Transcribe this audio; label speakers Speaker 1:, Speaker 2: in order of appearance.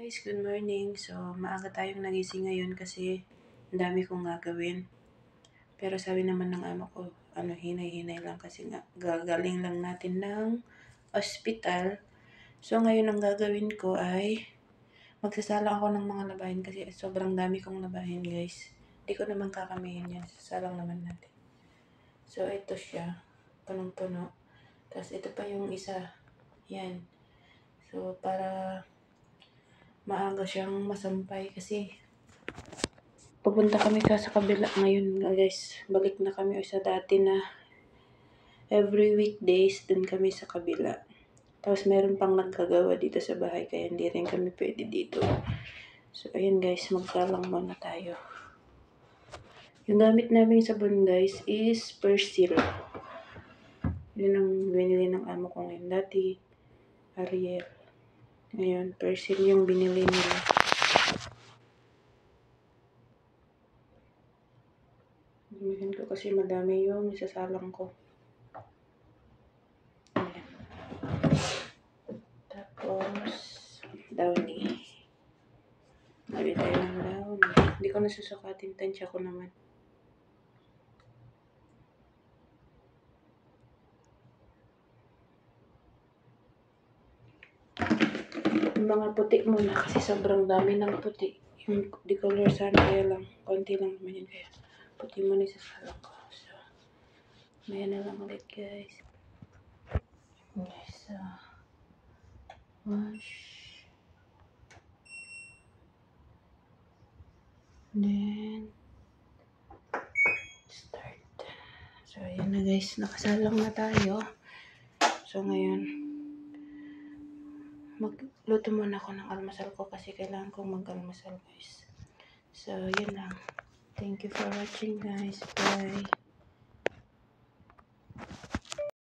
Speaker 1: Guys, good morning. So, maaga tayong nagising ngayon kasi ang dami kong gagawin. Pero sabi naman ng amo ko, hinay-hinay lang kasi nga gagaling lang natin ng ospital. So, ngayon ang gagawin ko ay magsasalang ako ng mga labahin kasi sobrang dami kong labahin, guys. Hindi ko naman kakamihin yan. Sasalang naman natin. So, ito siya. Punong-puno. Tapos, ito pa yung isa. Yan. So, para maaga siyang masampay kasi pupunta kami sa kabila ngayon, guys. Balik na kami sa dati na every weekdays dun kami sa kabila. Tapos meron pang nagkagawa dito sa bahay kaya hindi rin kami pwede dito. So ayun guys, magsalang muna tayo. Yung gamit naming sabon guys is Persil. Yun ang binili ng amo ko ngayon. Dati Ariel. Ngayon, Persil yung binili nila. Gamitin ko kasi madami yung isasalang ko. Ayan. Tapos, Downy. Lagay tayo ng Downy. Hindi ko nasusukatin. Tansya ko naman. Yung mga puti muna kasi sobrang dami ng puti. Yung decolor sana kaya lang. Konti lang naman yun kaya. Puti muna isasalang ko. So, maya na lang ulit guys. Guys, so, wash. Then, start. So, ayan na guys. Nakasalang na tayo. So, ngayon, magluto muna ako ng almusal ko kasi kailangan kong mag-almusal guys. So, yun lang. Thank you for watching guys. Bye.